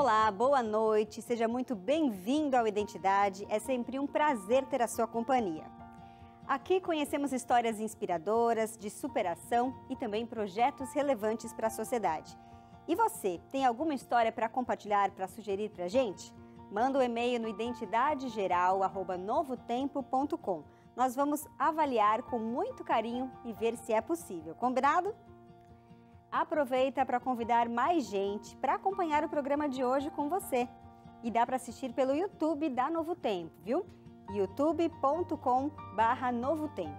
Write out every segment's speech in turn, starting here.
Olá, boa noite, seja muito bem-vindo ao Identidade, é sempre um prazer ter a sua companhia. Aqui conhecemos histórias inspiradoras, de superação e também projetos relevantes para a sociedade. E você, tem alguma história para compartilhar, para sugerir para a gente? Manda um e-mail no identidadegeral@novotempo.com. Nós vamos avaliar com muito carinho e ver se é possível, combinado? Aproveita para convidar mais gente para acompanhar o programa de hoje com você. E dá para assistir pelo YouTube da Novo Tempo, viu? youtube.com/novotempo.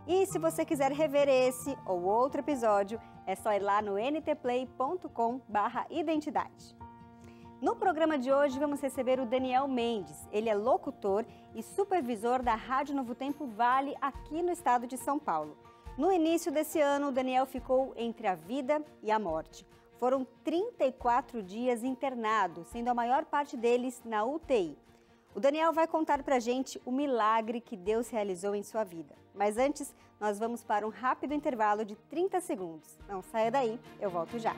E se você quiser rever esse ou outro episódio, é só ir lá no ntplay.com/identidade. No programa de hoje vamos receber o Daniel Mendes. Ele é locutor e supervisor da Rádio Novo Tempo Vale aqui no estado de São Paulo. No início desse ano, o Daniel ficou entre a vida e a morte. Foram 34 dias internado, sendo a maior parte deles na UTI. O Daniel vai contar pra gente o milagre que Deus realizou em sua vida. Mas antes, nós vamos para um rápido intervalo de 30 segundos. Não saia daí, eu volto já.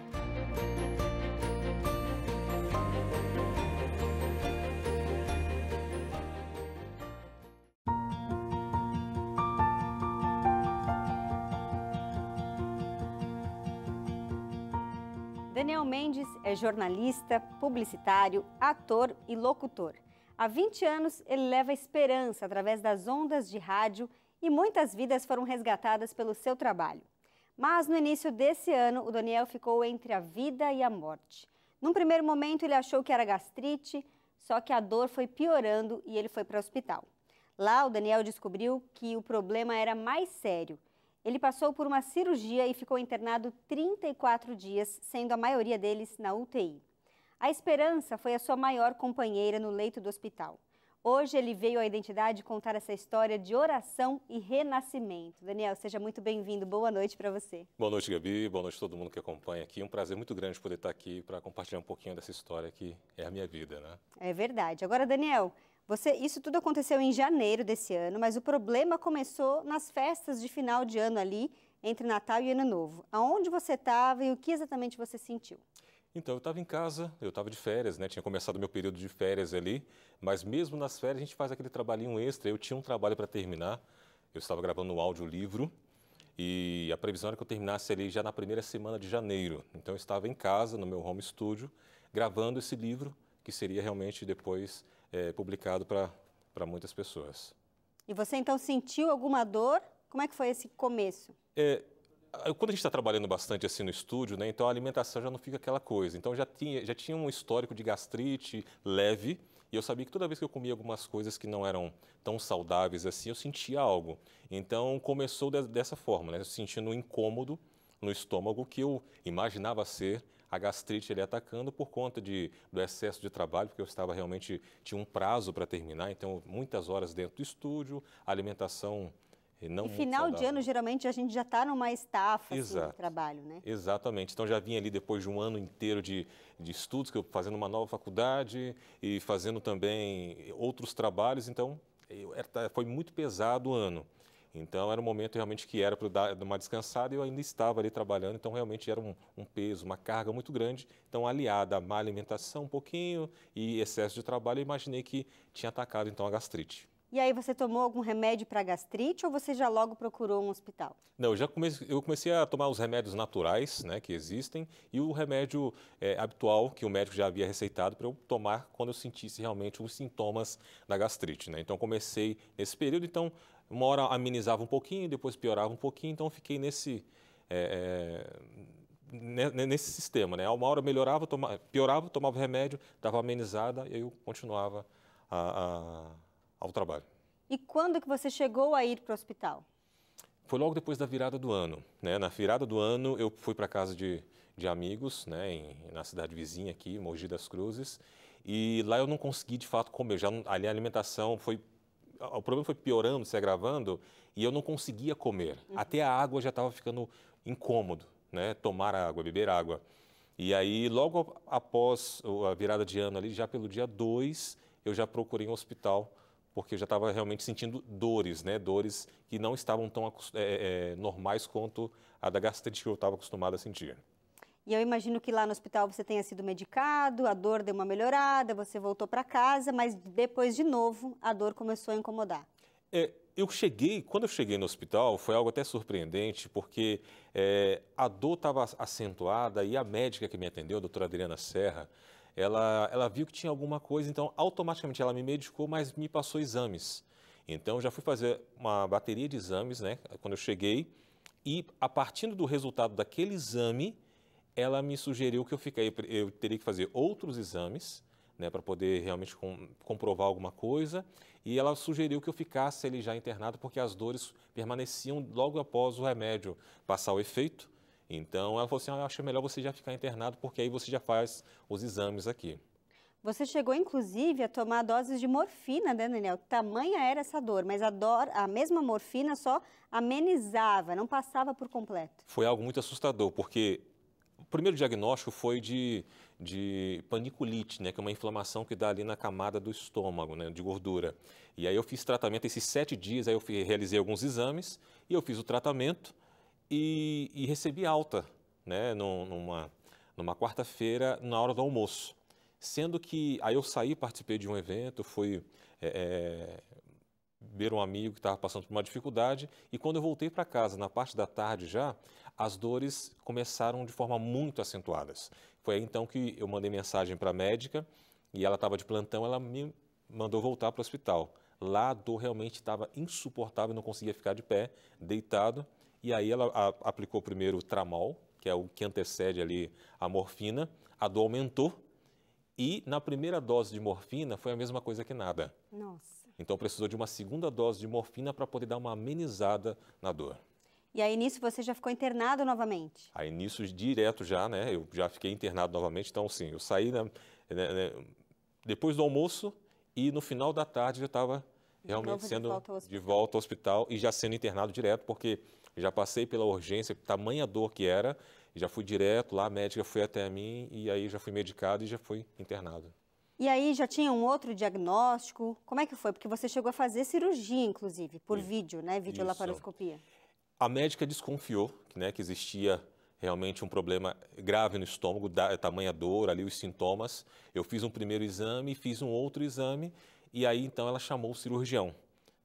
Daniel Mendes é jornalista, publicitário, ator e locutor. Há 20 anos, ele leva esperança através das ondas de rádio e muitas vidas foram resgatadas pelo seu trabalho. Mas no início desse ano, o Daniel ficou entre a vida e a morte. Num primeiro momento, ele achou que era gastrite, só que a dor foi piorando e ele foi para o hospital. Lá, o Daniel descobriu que o problema era mais sério. Ele passou por uma cirurgia e ficou internado 34 dias, sendo a maioria deles na UTI. A esperança foi a sua maior companheira no leito do hospital. Hoje ele veio à Identidade contar essa história de oração e renascimento. Daniel, seja muito bem-vindo. Boa noite para você. Boa noite, Gabi. Boa noite a todo mundo que acompanha aqui. É um prazer muito grande poder estar aqui para compartilhar um pouquinho dessa história que é a minha vida, né? É verdade. Agora, Daniel, isso tudo aconteceu em janeiro desse ano, mas o problema começou nas festas de final de ano ali, entre Natal e Ano Novo. Aonde você estava e o que exatamente você sentiu? Então, eu estava em casa, eu estava de férias, né? Tinha começado meu período de férias ali, mas mesmo nas férias a gente faz aquele trabalhinho extra. Eu tinha um trabalho para terminar, eu estava gravando um audiolivro e a previsão era que eu terminasse ali já na primeira semana de janeiro. Então, eu estava em casa, no meu home studio, gravando esse livro, que seria realmente depois publicado para muitas pessoas. E você então sentiu alguma dor? Como é que foi esse começo? Quando a gente está trabalhando bastante assim no estúdio, né, então a alimentação já não fica aquela coisa. Então já tinha um histórico de gastrite leve e eu sabia que toda vez que eu comia algumas coisas que não eram tão saudáveis assim, eu sentia algo. Então começou dessa forma, né, eu sentindo um incômodo no estômago que eu imaginava ser a gastrite ali atacando por conta do excesso de trabalho, porque eu tinha um prazo para terminar, então muitas horas dentro do estúdio, a alimentação não muito final saudável. De ano, geralmente, a gente já está numa estafa assim, Exato. de trabalho, né? Exatamente. Então, já vim ali depois de um ano inteiro de estudos, que eu fazendo uma nova faculdade e fazendo também outros trabalhos. Então, foi muito pesado o ano. Então, era um momento realmente que era para dar uma descansada e eu ainda estava ali trabalhando. Então, realmente era um peso, uma carga muito grande. Então, aliada à má alimentação um pouquinho e excesso de trabalho, eu imaginei que tinha atacado então a gastrite. E aí você tomou algum remédio para gastrite ou você já logo procurou um hospital? Não, eu comecei a tomar os remédios naturais, né, que existem e o remédio habitual que o médico já havia receitado para eu tomar quando eu sentisse realmente os sintomas da gastrite, né? Então comecei nesse período, então uma hora amenizava um pouquinho, depois piorava um pouquinho, então fiquei nesse sistema, né? Uma hora melhorava, piorava, tomava remédio, dava amenizada e aí eu continuava ao trabalho. E quando que você chegou a ir para o hospital? Foi logo depois da virada do ano, né? Na virada do ano eu fui para casa de amigos, né? Na cidade vizinha aqui, Mogi das Cruzes, e lá eu não consegui de fato comer. Ali a alimentação o problema foi piorando, se agravando, e eu não conseguia comer. Até a água já estava ficando incômodo, né? Tomar água, beber água. E aí logo após a virada de ano ali, já pelo dia 2, eu já procurei um hospital porque eu já estava realmente sentindo dores, né? Dores que não estavam tão normais quanto a da gastrite que eu estava acostumado a sentir. E eu imagino que lá no hospital você tenha sido medicado, a dor deu uma melhorada, você voltou para casa, mas depois de novo a dor começou a incomodar. Quando eu cheguei no hospital, foi algo até surpreendente, porque a dor estava acentuada e a médica que me atendeu, a doutora Adriana Serra, ela viu que tinha alguma coisa, então automaticamente ela me medicou, mas me passou exames. Então eu já fui fazer uma bateria de exames, né, quando eu cheguei, e a partir do resultado daquele exame, ela me sugeriu que eu teria que fazer outros exames, né, para poder realmente comprovar alguma coisa, e ela sugeriu que eu ficasse ali já internado, porque as dores permaneciam logo após o remédio passar o efeito. Então, ela falou assim, eu acho melhor você já ficar internado, porque aí você já faz os exames aqui. Você chegou, inclusive, a tomar doses de morfina, né, Daniel? Tamanha era essa dor, mas a mesma morfina só amenizava, não passava por completo. Foi algo muito assustador, porque o primeiro diagnóstico foi de paniculite, né, que é uma inflamação que dá ali na camada do estômago, né, de gordura. E aí eu fiz tratamento esses 7 dias, aí eu realizei alguns exames e eu fiz o tratamento e recebi alta, né, numa quarta-feira, na hora do almoço. Sendo que aí eu saí, participei de um evento, fui ver um amigo que estava passando por uma dificuldade, e quando eu voltei para casa, na parte da tarde já, as dores começaram de forma muito acentuadas. Foi aí então que eu mandei mensagem para a médica, e ela estava de plantão, ela me mandou voltar para o hospital. Lá a dor realmente estava insuportável, não conseguia ficar de pé, deitado, e aí ela aplicou primeiro o Tramol, que é o que antecede ali a morfina, a dor aumentou, e na primeira dose de morfina foi a mesma coisa que nada. Nossa. Então precisou de uma segunda dose de morfina para poder dar uma amenizada na dor. E aí nisso você já ficou internado novamente? Aí nisso direto já, né? Eu já fiquei internado novamente. Então, sim, eu saí depois do almoço e no final da tarde eu estava realmente sendo de volta ao hospital e já sendo internado direto, porque já passei pela urgência, tamanha dor que era, já fui direto lá, a médica foi até mim e aí já fui medicado e já fui internado. E aí já tinha um outro diagnóstico? Como é que foi? Porque você chegou a fazer cirurgia, inclusive, por vídeo, né? Videolaparoscopia. A médica desconfiou, né, que existia realmente um problema grave no estômago, tamanha dor, ali os sintomas. Eu fiz um primeiro exame, fiz um outro exame e aí então ela chamou o cirurgião,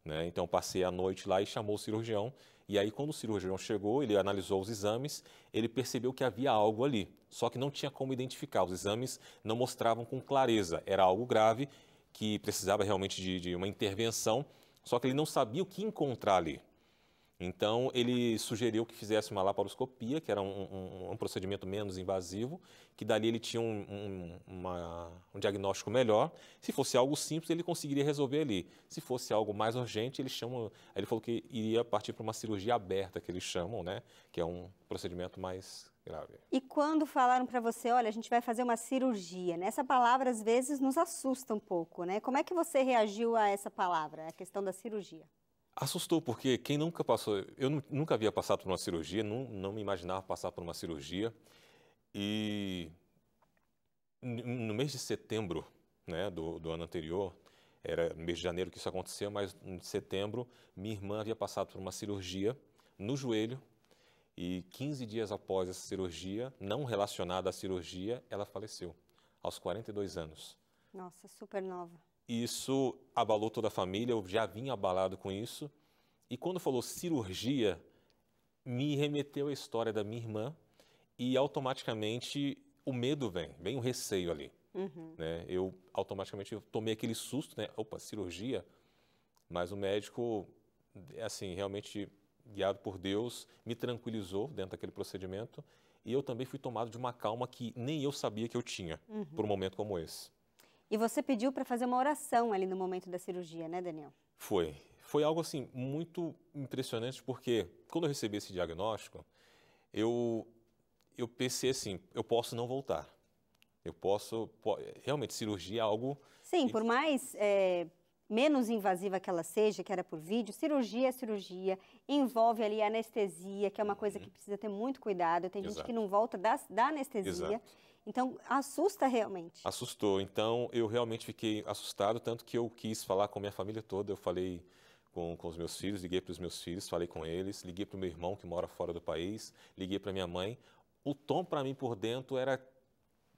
né? Então passei a noite lá e chamou o cirurgião. E aí quando o cirurgião chegou, ele analisou os exames, ele percebeu que havia algo ali, só que não tinha como identificar. Os exames não mostravam com clareza, era algo grave que precisava realmente de uma intervenção, só que ele não sabia o que encontrar ali. Então, ele sugeriu que fizesse uma laparoscopia, que era um procedimento menos invasivo, que dali ele tinha um diagnóstico melhor. Se fosse algo simples, ele conseguiria resolver ali. Se fosse algo mais urgente, ele falou que iria partir para uma cirurgia aberta, que eles chamam, né? Que é um procedimento mais grave. E quando falaram para você, olha, a gente vai fazer uma cirurgia, né? Essa palavra às vezes nos assusta um pouco, né? Como é que você reagiu a essa palavra, a questão da cirurgia? Assustou, porque quem nunca passou, nunca havia passado por uma cirurgia, não me imaginava passar por uma cirurgia. E no mês de setembro, né, do ano anterior, era no mês de janeiro que isso aconteceu, mas em setembro, minha irmã havia passado por uma cirurgia no joelho e 15 dias após essa cirurgia, não relacionada à cirurgia, ela faleceu, aos 42 anos. Nossa, super nova. Isso abalou toda a família, eu já vinha abalado com isso. E quando falou cirurgia, me remeteu à história da minha irmã e automaticamente o medo vem o receio ali. Né? Eu automaticamente tomei aquele susto, né? Opa, cirurgia? Mas o médico, assim, realmente guiado por Deus, me tranquilizou dentro daquele procedimento e eu também fui tomado de uma calma que nem eu sabia que eu tinha por um momento como esse. E você pediu para fazer uma oração ali no momento da cirurgia, né, Daniel? Foi algo assim muito impressionante, porque quando eu recebi esse diagnóstico, eu pensei assim, eu posso não voltar. Realmente, cirurgia é algo... Sim, por mais menos invasiva que ela seja, que era por vídeo, cirurgia é cirurgia, envolve ali a anestesia, que é uma coisa que precisa ter muito cuidado. Tem gente que não volta da anestesia. Exato. Então, assusta realmente. Assustou. Então, eu realmente fiquei assustado, tanto que eu quis falar com a minha família toda. Eu falei com os meus filhos, liguei para os meus filhos, falei com eles, liguei para o meu irmão que mora fora do país, liguei para minha mãe. o tom para mim por dentro era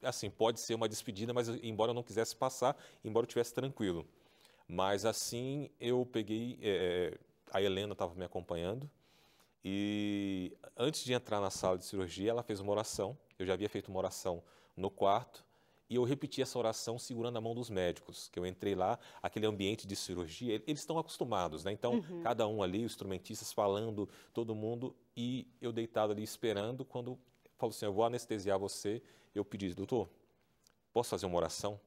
assim, pode ser uma despedida, mas embora eu não quisesse passar, embora eu estivesse tranquilo. Mas assim, eu peguei, a Helena estava me acompanhando, e antes de entrar na sala de cirurgia, ela fez uma oração. Eu já havia feito uma oração no quarto, e eu repeti essa oração segurando a mão dos médicos, que eu entrei lá, aquele ambiente de cirurgia, eles estão acostumados, né? Então, cada um ali, os instrumentistas falando, todo mundo, e eu deitado ali esperando, quando falou assim, eu vou anestesiar você, eu pedi, doutor, posso fazer uma oração?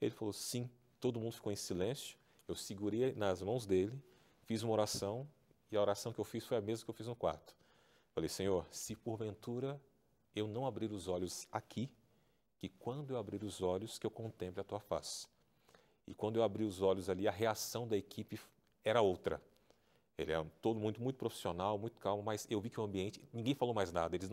Ele falou, sim. Todo mundo ficou em silêncio, eu segurei nas mãos dele, fiz uma oração, e a oração que eu fiz foi a mesma que eu fiz no quarto. Falei, Senhor, se porventura eu não abrir os olhos aqui, que quando eu abrir os olhos, que eu contemple a tua face. E quando eu abri os olhos ali, a reação da equipe era outra. Ele é todo muito, muito profissional, muito calmo, mas eu vi que o ambiente, ninguém falou mais nada. Eles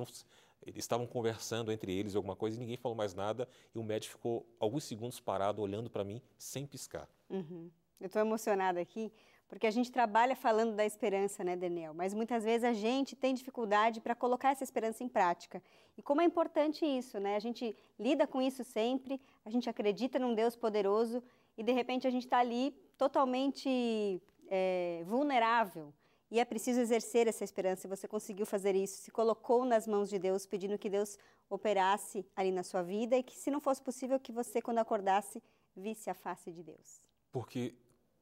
estavam conversando entre eles alguma coisa e ninguém falou mais nada. E o médico ficou alguns segundos parado, olhando para mim, sem piscar. Eu estou emocionada aqui, porque a gente trabalha falando da esperança, né, Daniel? Mas muitas vezes a gente tem dificuldade para colocar essa esperança em prática. E como é importante isso, né? A gente lida com isso sempre, a gente acredita num Deus poderoso e de repente a gente está ali totalmente vulnerável. E é preciso exercer essa esperança, e você conseguiu fazer isso, se colocou nas mãos de Deus, pedindo que Deus operasse ali na sua vida e que, se não fosse possível, que você, quando acordasse, visse a face de Deus. Porque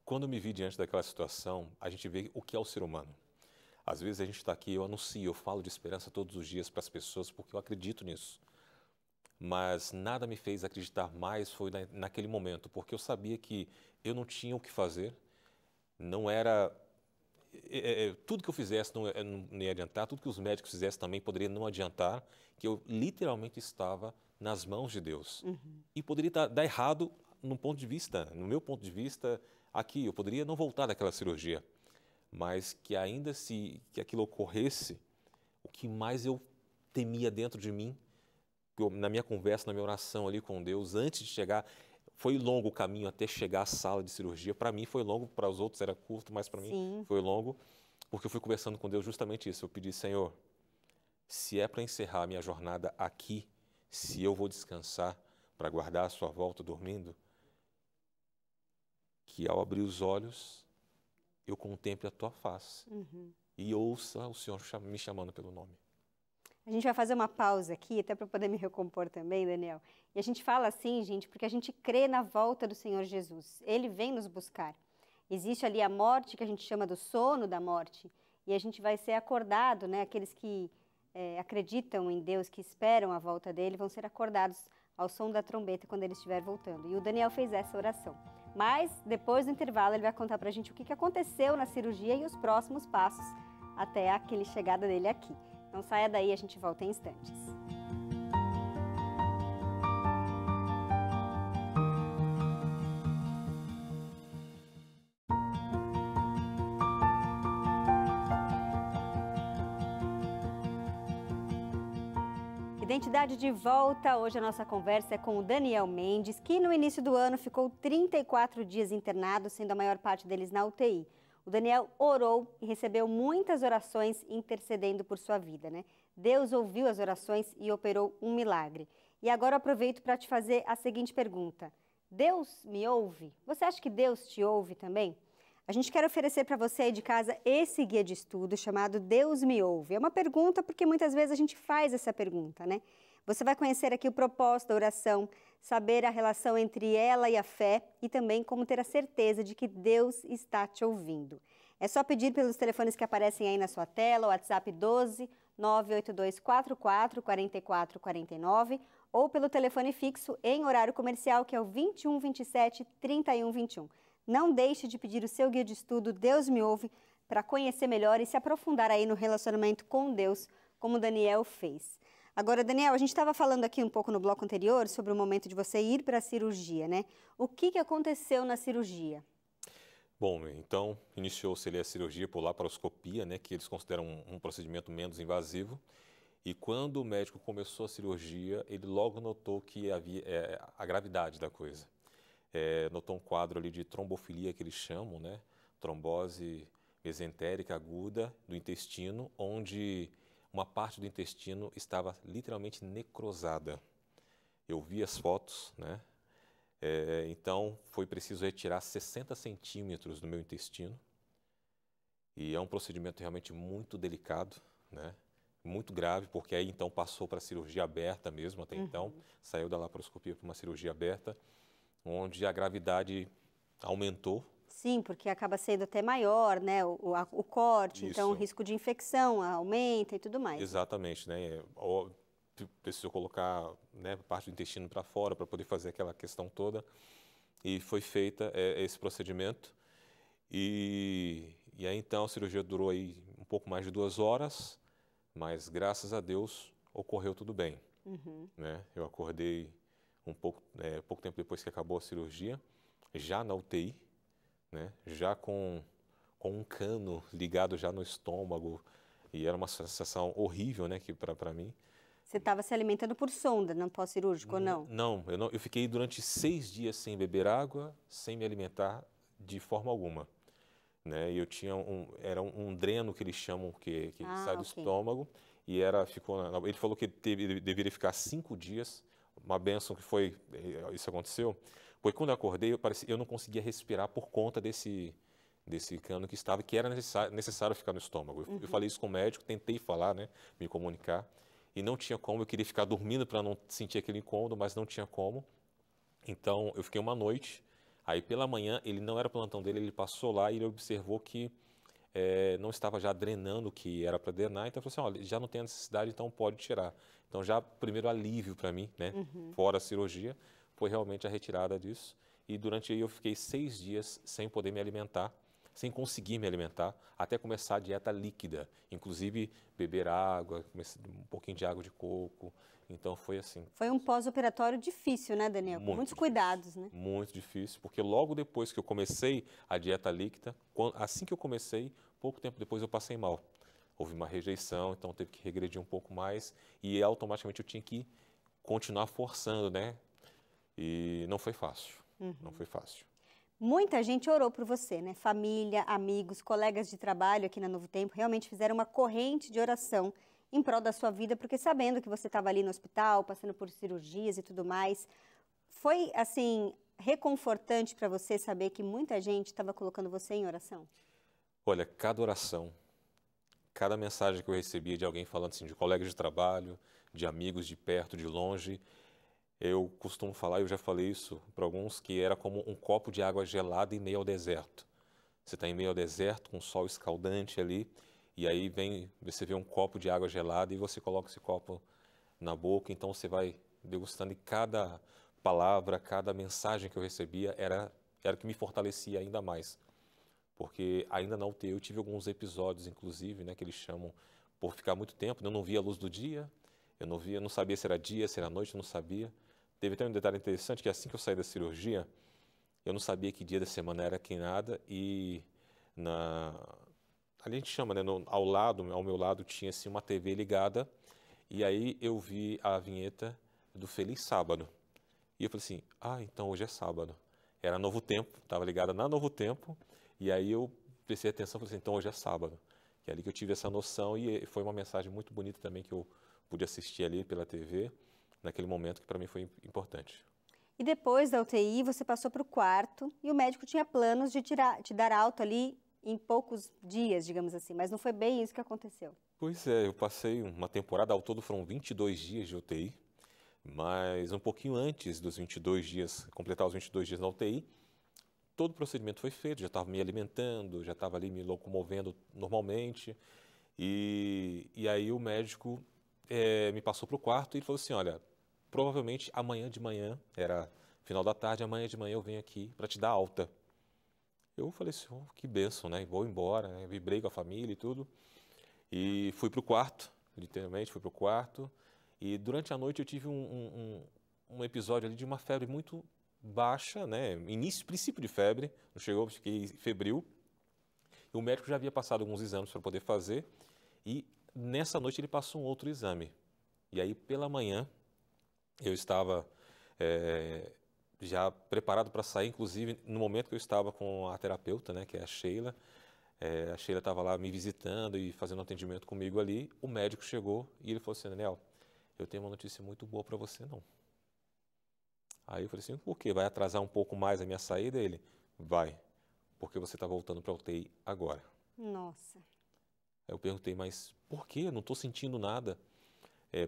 quando eu me vi diante daquela situação, a gente vê o que é o ser humano. Às vezes a gente está aqui, eu anuncio, eu falo de esperança todos os dias para as pessoas porque eu acredito nisso. Mas nada me fez acreditar mais foi naquele momento, porque eu sabia que eu não tinha o que fazer, não era... tudo que eu fizesse não ia adiantar, tudo que os médicos fizessem também poderia não adiantar, que eu literalmente estava nas mãos de Deus. E poderia dar errado no meu ponto de vista, aqui, eu poderia não voltar daquela cirurgia, mas que ainda que aquilo ocorresse, o que mais eu temia dentro de mim, na minha conversa, na minha oração ali com Deus, antes de chegar, foi longo o caminho até chegar à sala de cirurgia. Para mim foi longo, para os outros era curto, mas para mim foi longo, porque eu fui conversando com Deus justamente isso. Eu pedi, Senhor, se é para encerrar a minha jornada aqui, se eu vou descansar para guardar a sua volta dormindo, que ao abrir os olhos, eu contemple a tua face e ouça o Senhor me chamando pelo nome. A gente vai fazer uma pausa aqui, até para poder me recompor também, Daniel. E a gente fala assim, gente, porque a gente crê na volta do Senhor Jesus. Ele vem nos buscar. Existe ali a morte, que a gente chama do sono da morte, e a gente vai ser acordado, né? Aqueles que acreditam em Deus, que esperam a volta dele, vão ser acordados ao som da trombeta quando ele estiver voltando. E o Daniel fez essa oração. Mas, depois do intervalo, ele vai contar para a gente o que aconteceu na cirurgia e os próximos passos até aquele chegada dele aqui. Não saia daí, a gente volta em instantes. Identidade de volta, hoje a nossa conversa é com o Daniel Mendes, que no início do ano ficou 34 dias internado, sendo a maior parte deles na UTI. O Daniel orou e recebeu muitas orações intercedendo por sua vida, né? Deus ouviu as orações e operou um milagre. E agora eu aproveito para te fazer a seguinte pergunta. Deus me ouve? Você acha que Deus te ouve também? A gente quer oferecer para você aí de casa esse guia de estudo chamado Deus me ouve. É uma pergunta porque muitas vezes a gente faz essa pergunta, né? Você vai conhecer aqui o propósito da oração, saber a relação entre ela e a fé e também como ter a certeza de que Deus está te ouvindo. É só pedir pelos telefones que aparecem aí na sua tela, o WhatsApp 12 98244 4449 ou pelo telefone fixo em horário comercial, que é o 21 27 31 21. Não deixe de pedir o seu guia de estudo Deus me ouve para conhecer melhor e se aprofundar aí no relacionamento com Deus, como Daniel fez. Agora, Daniel, a gente estava falando aqui um pouco no bloco anterior sobre o momento de você ir para a cirurgia, né? O que aconteceu na cirurgia? Bom, então iniciou-se ali a cirurgia por laparoscopia, né, que eles consideram um procedimento menos invasivo. E quando o médico começou a cirurgia, ele logo notou que havia a gravidade da coisa. Notou um quadro ali de trombofilia, que eles chamam, né? Trombose mesentérica aguda do intestino, onde uma parte do intestino estava literalmente necrosada. Eu vi as fotos, né? Então foi preciso retirar 60 centímetros do meu intestino. E é um procedimento realmente muito delicado, né? Muito grave, porque aí então passou para cirurgia aberta mesmo, até então. Saiu da laparoscopia para uma cirurgia aberta, onde a gravidade aumentou. Sim, porque acaba sendo até maior, né, o corte, então o Isso. risco de infecção aumenta e tudo mais. Né? Exatamente, né? Precisou colocar, né, parte do intestino para fora para poder fazer aquela questão toda. E foi feita esse procedimento. E aí então a cirurgia durou aí um pouco mais de 2 horas, mas graças a Deus ocorreu tudo bem, né? Eu acordei pouco tempo depois que acabou a cirurgia, já na UTI, né? Já com um cano ligado já no estômago, e era uma sensação horrível, né, que para mim. Você estava se alimentando por sonda, não pós-cirúrgico ou não? Não, eu fiquei durante 6 dias sem beber água, sem me alimentar de forma alguma, né? E eu tinha era um dreno que eles chamam, que sai do ok. estômago, e ele falou que deveria ficar 5 dias, uma bênção que foi, isso aconteceu, porque quando eu acordei, eu não conseguia respirar por conta desse cano que estava, que era necessário ficar no estômago. Eu falei isso com o médico, tentei falar, né, me comunicar, e não tinha como, eu queria ficar dormindo para não sentir aquele incômodo, mas não tinha como. Então, eu fiquei uma noite, aí pela manhã, ele não era plantão dele, ele passou lá e ele observou que não estava já drenando o que era para drenar, então ele falou assim, olha, já não tem a necessidade, então pode tirar. Então, já primeiro alívio para mim, né, fora a cirurgia, foi realmente a retirada disso. E durante aí eu fiquei 6 dias sem poder me alimentar, sem conseguir me alimentar, até começar a dieta líquida, inclusive beber água, um pouquinho de água de coco. Então foi assim. Foi um pós-operatório difícil, né, Daniel? Com muitos cuidados, né? Muito difícil, porque logo depois que eu comecei a dieta líquida, assim que eu comecei, pouco tempo depois eu passei mal. Houve uma rejeição, então teve que regredir um pouco mais e automaticamente eu tinha que continuar forçando, né? E não foi fácil, não foi fácil. Muita gente orou por você, né? Família, amigos, colegas de trabalho aqui na Novo Tempo realmente fizeram uma corrente de oração em prol da sua vida, porque sabendo que você estava ali no hospital, passando por cirurgias e tudo mais, foi, assim, reconfortante para você saber que muita gente estava colocando você em oração? Olha, cada oração, cada mensagem que eu recebia de alguém falando assim, de colegas de trabalho, de amigos de perto, de longe, eu costumo falar, eu já falei isso para alguns, que era como um copo de água gelada em meio ao deserto. Você está em meio ao deserto, com sol escaldante ali, e aí você vê um copo de água gelada e você coloca esse copo na boca, então você vai degustando, e cada palavra, cada mensagem que eu recebia era o que me fortalecia ainda mais. Porque ainda na UTI eu tive alguns episódios, inclusive, né, que eles chamam, por ficar muito tempo, eu não via a luz do dia, eu não sabia se era dia, se era noite, eu não sabia. Teve até um detalhe interessante, que assim que eu saí da cirurgia, eu não sabia que dia da semana era que nada, e ali a gente chama, né, ao meu lado tinha assim, uma TV ligada, e aí eu vi a vinheta do Feliz Sábado. E eu falei assim, então hoje é sábado. Era Novo Tempo, estava ligada na Novo Tempo, e aí eu prestei atenção e falei assim, então hoje é sábado. Que é ali que eu tive essa noção, e foi uma mensagem muito bonita também que eu pude assistir ali pela TV, naquele momento que para mim foi importante. E depois da UTI, você passou para o quarto e o médico tinha planos de te dar alta ali em poucos dias, digamos assim, mas não foi bem isso que aconteceu. Pois é, eu passei uma temporada, ao todo foram 22 dias de UTI, mas um pouquinho antes dos 22 dias, completar os 22 dias na UTI, todo o procedimento foi feito, já estava me alimentando, já estava ali me locomovendo normalmente, e aí o médico me passou para o quarto e falou assim, olha, provavelmente amanhã de manhã, era final da tarde, amanhã de manhã eu venho aqui para te dar alta. Eu falei assim, que bênção, né? Vou embora, né? Vibrei com a família e tudo. E fui para o quarto, literalmente fui para o quarto. E durante a noite eu tive um episódio ali de uma febre muito baixa, né? Princípio de febre, não chegou, fiquei febril. E o médico já havia passado alguns exames para poder fazer. E nessa noite ele passou um outro exame. E aí pela manhã eu estava já preparado para sair, inclusive no momento que eu estava com a terapeuta, né, que é a Sheila, A Sheila estava lá me visitando e fazendo um atendimento comigo ali. O médico chegou e ele falou assim, Daniel, eu tenho uma notícia muito boa para você, não. Aí eu falei assim, por quê? Vai atrasar um pouco mais a minha saída? Ele, vai, porque você está voltando para a UTI agora. Nossa. Aí eu perguntei, mas por quê? Eu não estou sentindo nada.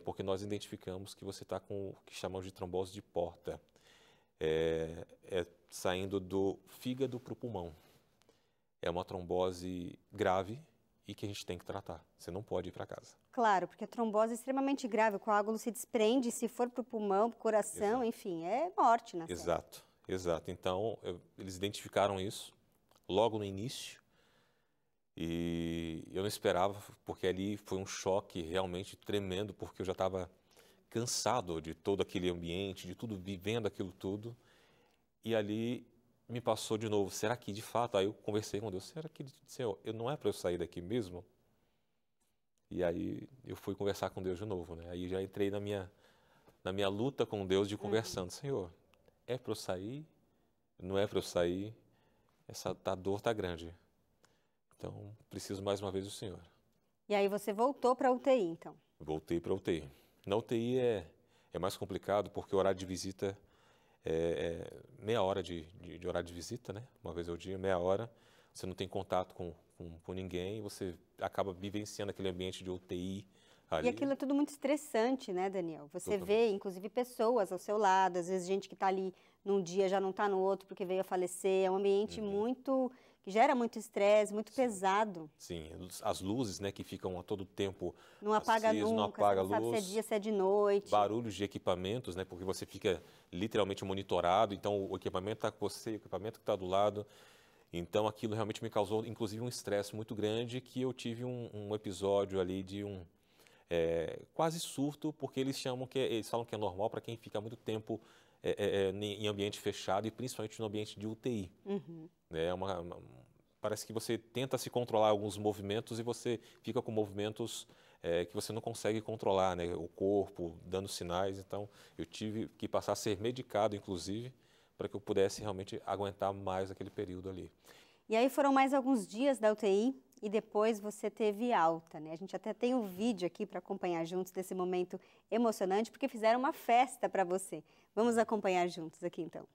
Porque nós identificamos que você está com o que chamamos de trombose de porta. Saindo do fígado para o pulmão. É uma trombose grave e que a gente tem que tratar. Você não pode ir para casa. Claro, porque a trombose é extremamente grave, o coágulo se desprende, se for para o pulmão, para o coração, Exato. enfim, é morte na certa. Exato, exato. Então, eles identificaram isso logo no início e eu não esperava, porque ali foi um choque realmente tremendo, porque eu já estava cansado de todo aquele ambiente, de tudo, vivendo aquilo tudo. E ali me passou de novo, será que de fato, aí eu conversei com Deus, será que, Senhor, não é para eu sair daqui mesmo? E aí eu fui conversar com Deus de novo, né? Aí já entrei na minha luta com Deus de conversando, Senhor, é para eu sair? Não é para eu sair? Essa dor tá grande. Então, preciso mais uma vez do Senhor. E aí você voltou para a UTI, então? Voltei para a UTI. Na UTI é mais complicado porque o horário de visita é meia hora de horário de visita, né? Uma vez ao dia, meia hora. Você não tem contato com ninguém, você acaba vivenciando aquele ambiente de UTI ali. E aquilo é tudo muito estressante, né, Daniel? Você Totalmente. vê, inclusive, pessoas ao seu lado, às vezes gente que está ali num dia já não está no outro porque veio a falecer. É um ambiente que gera muito estresse, muito pesado. Sim, as luzes, né, que ficam a todo tempo Não apaga acesas, não nunca, apaga você a não sabe se é luz. dia, se é de noite. Barulhos de equipamentos, né, porque você fica literalmente monitorado, então o equipamento está com você, o equipamento que está do lado. Então aquilo realmente me causou, inclusive, um estresse muito grande, que eu tive um episódio ali de quase surto, porque eles falam que é normal para quem fica muito tempo em ambiente fechado e principalmente no ambiente de UTI. Né, parece que você tenta se controlar alguns movimentos e você fica com movimentos que você não consegue controlar, né, o corpo dando sinais. Então eu tive que passar a ser medicado, inclusive, para que eu pudesse realmente aguentar mais aquele período ali. E aí foram mais alguns dias da UTI e depois você teve alta, né? A gente até tem um vídeo aqui para acompanhar juntos desse momento emocionante, porque fizeram uma festa para você. Vamos acompanhar juntos aqui, então.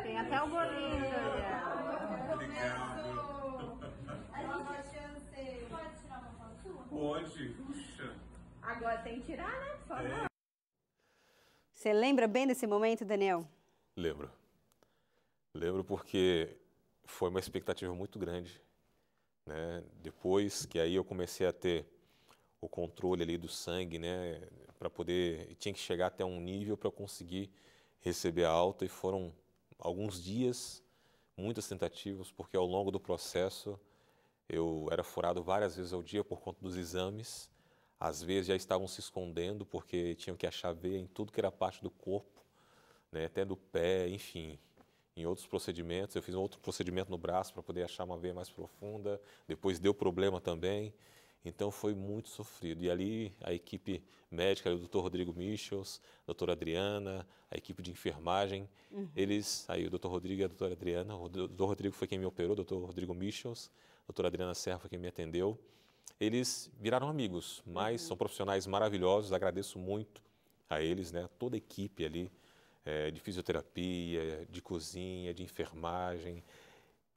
Tem até o bolinho, Pode, puxa. Agora tem que tirar, né? Por favor. Você lembra bem desse momento, Daniel? Lembro. Lembro porque foi uma expectativa muito grande, né? Depois que aí eu comecei a ter o controle ali do sangue, né? Para poder, tinha que chegar até um nível para conseguir receber a alta, e foram alguns dias, muitas tentativas, porque ao longo do processo eu era furado várias vezes ao dia por conta dos exames. Às vezes já estavam se escondendo porque tinham que achar veia em tudo que era parte do corpo, né? Até do pé, enfim. Em outros procedimentos, eu fiz um outro procedimento no braço para poder achar uma veia mais profunda. Depois deu problema também. Então foi muito sofrido. E ali a equipe médica, o Dr. Rodrigo Michels, a doutora Adriana, a equipe de enfermagem, aí o Dr. Rodrigo e a doutora Adriana, o Dr. Rodrigo foi quem me operou, o Dr. Rodrigo Michels, a doutora Adriana Serra foi quem me atendeu. Eles viraram amigos, mas são profissionais maravilhosos, agradeço muito a eles, né? Toda a equipe ali, de fisioterapia, de cozinha, de enfermagem,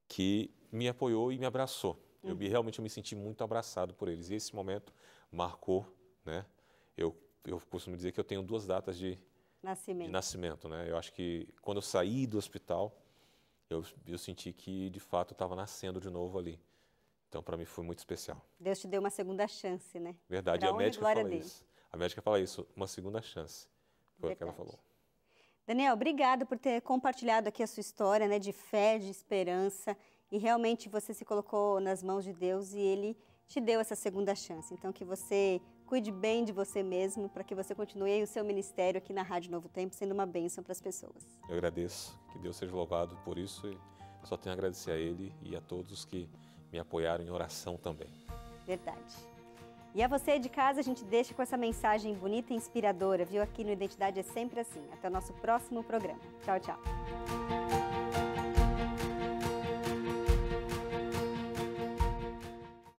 que me apoiou e me abraçou. Realmente eu me senti muito abraçado por eles. E esse momento marcou, né? Eu costumo dizer que eu tenho 2 datas de nascimento, né? Eu acho que quando eu saí do hospital, eu senti que, de fato, eu estava nascendo de novo ali. Então, para mim, foi muito especial. Deus te deu uma segunda chance, né? Verdade, Pra a honra e médica glória fala dele. isso. A médica fala isso, uma segunda chance. Foi o que ela Verdade. falou. Daniel, obrigado por ter compartilhado aqui a sua história, né, de fé, de esperança, e realmente você se colocou nas mãos de Deus e Ele te deu essa segunda chance. Então, que você cuide bem de você mesmo, para que você continue aí o seu ministério aqui na Rádio Novo Tempo, sendo uma bênção para as pessoas. Eu agradeço, que Deus seja louvado por isso, e só tenho a agradecer a Ele e a todos que me apoiaram em oração também. Verdade. E a você de casa, a gente deixa com essa mensagem bonita e inspiradora, viu? Aqui no Identidade é sempre assim. Até o nosso próximo programa. Tchau, tchau.